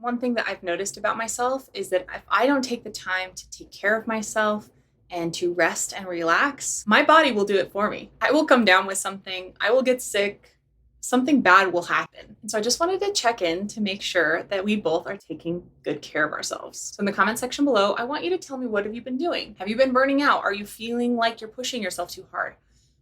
One thing that I've noticed about myself is that if I don't take the time to take care of myself and to rest and relax, my body will do it for me. I will come down with something, I will get sick, something bad will happen. And so I just wanted to check in to make sure that we both are taking good care of ourselves. So in the comment section below, I want you to tell me, what have you been doing? Have you been burning out? Are you feeling like you're pushing yourself too hard?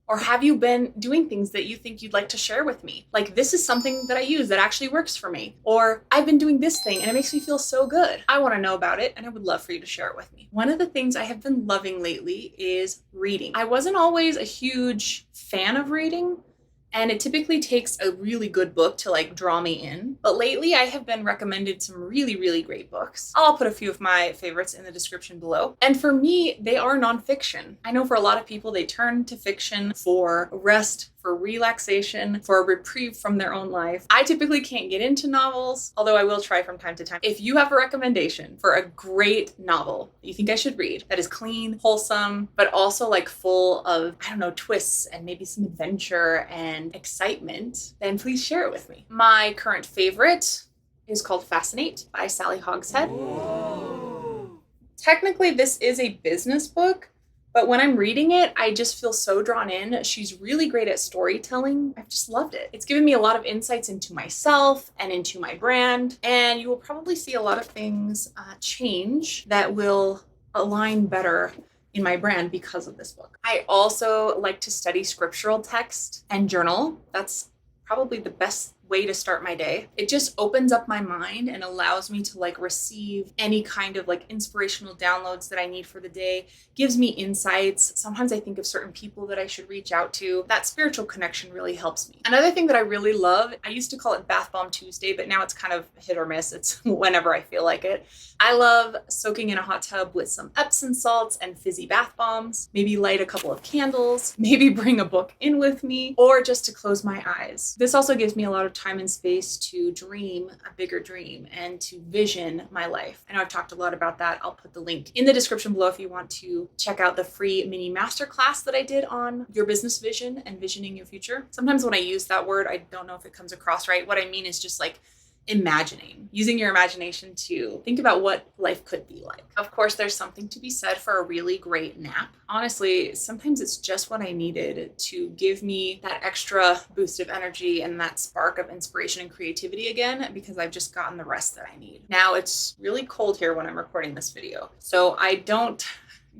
Or have you been doing things that you think you'd like to share with me? Like, this is something that I use that actually works for me. Or I've been doing this thing and it makes me feel so good. I want to know about it and I would love for you to share it with me. One of the things I have been loving lately is reading. I wasn't always a huge fan of reading, and it typically takes a really good book to like draw me in. But lately I have been recommended some really, really great books. I'll put a few of my favorites in the description below. And for me, they are nonfiction. I know for a lot of people, they turn to fiction for rest, for relaxation, for a reprieve from their own life. I typically can't get into novels, although I will try from time to time. If you have a recommendation for a great novel that you think I should read, that is clean, wholesome, but also like full of, I don't know, twists and maybe some adventure and excitement, then please share it with me. My current favorite is called Fascinate by Sally Hogshead. Whoa. Technically, this is a business book, but when I'm reading it, I just feel so drawn in. She's really great at storytelling. I've just loved it. It's given me a lot of insights into myself and into my brand. And you will probably see a lot of things change that will align better in my brand because of this book. I also like to study scriptural text and journal. That's probably the best way to start my day. It just opens up my mind and allows me to like receive any kind of like inspirational downloads that I need for the day, gives me insights. Sometimes I think of certain people that I should reach out to. That spiritual connection really helps me. Another thing that I really love, I used to call it Bath Bomb Tuesday, but now it's kind of hit or miss. It's whenever I feel like it. I love soaking in a hot tub with some Epsom salts and fizzy bath bombs, maybe light a couple of candles, maybe bring a book in with me, or just to close my eyes. This also gives me a lot of time and space to dream a bigger dream and to vision my life. I know I've talked a lot about that. I'll put the link in the description below if you want to check out the free mini masterclass that I did on your business vision and visioning your future. Sometimes when I use that word, I don't know if it comes across right. What I mean is just like imagining, using your imagination to think about what life could be like. Of course, there's something to be said for a really great nap. Honestly, sometimes it's just what I needed to give me that extra boost of energy and that spark of inspiration and creativity again, because I've just gotten the rest that I need. Now it's really cold here when I'm recording this video, so I don't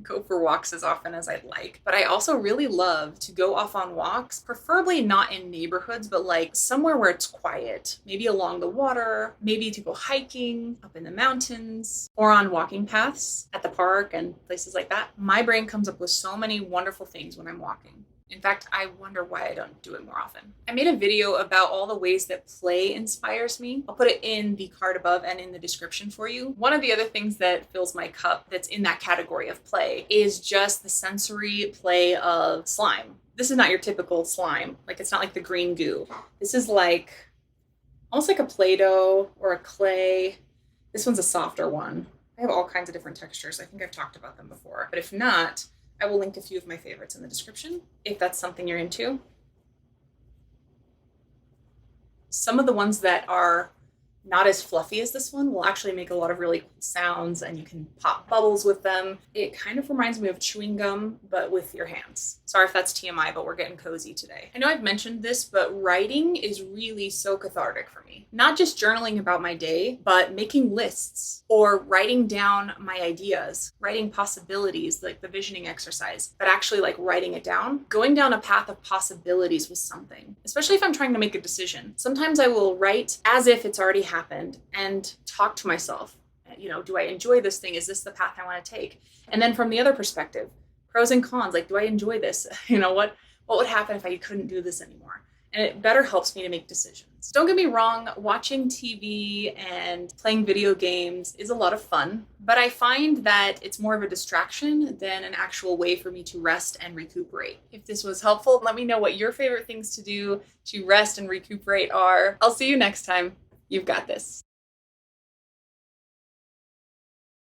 go for walks as often as I'd like. But I also really love to go off on walks, preferably not in neighborhoods, but like somewhere where it's quiet, maybe along the water, maybe to go hiking up in the mountains or on walking paths at the park and places like that. My brain comes up with so many wonderful things when I'm walking. In fact, I wonder why I don't do it more often. I made a video about all the ways that play inspires me. I'll put it in the card above and in the description for you. One of the other things that fills my cup that's in that category of play is just the sensory play of slime. This is not your typical slime. Like, it's not like the green goo. This is like almost like a Play-Doh or a clay. This one's a softer one. I have all kinds of different textures. I think I've talked about them before, but if not, I will link a few of my favorites in the description if that's something you're into. Some of the ones that are not as fluffy as this one will actually make a lot of really cool sounds, and you can pop bubbles with them. It kind of reminds me of chewing gum, but with your hands. Sorry if that's TMI, but we're getting cozy today. I know I've mentioned this, but writing is really so cathartic for me. Not just journaling about my day, but making lists or writing down my ideas, writing possibilities, like the visioning exercise, but actually like writing it down, going down a path of possibilities with something, especially if I'm trying to make a decision. Sometimes I will write as if it's already happened and talk to myself. You know, do I enjoy this thing? Is this the path I want to take? And then from the other perspective, pros and cons, like, do I enjoy this? You know, what would happen if I couldn't do this anymore? And it better helps me to make decisions. Don't get me wrong, watching TV and playing video games is a lot of fun, but I find that it's more of a distraction than an actual way for me to rest and recuperate. If this was helpful, let me know what your favorite things to do to rest and recuperate are. I'll see you next time. You've got this.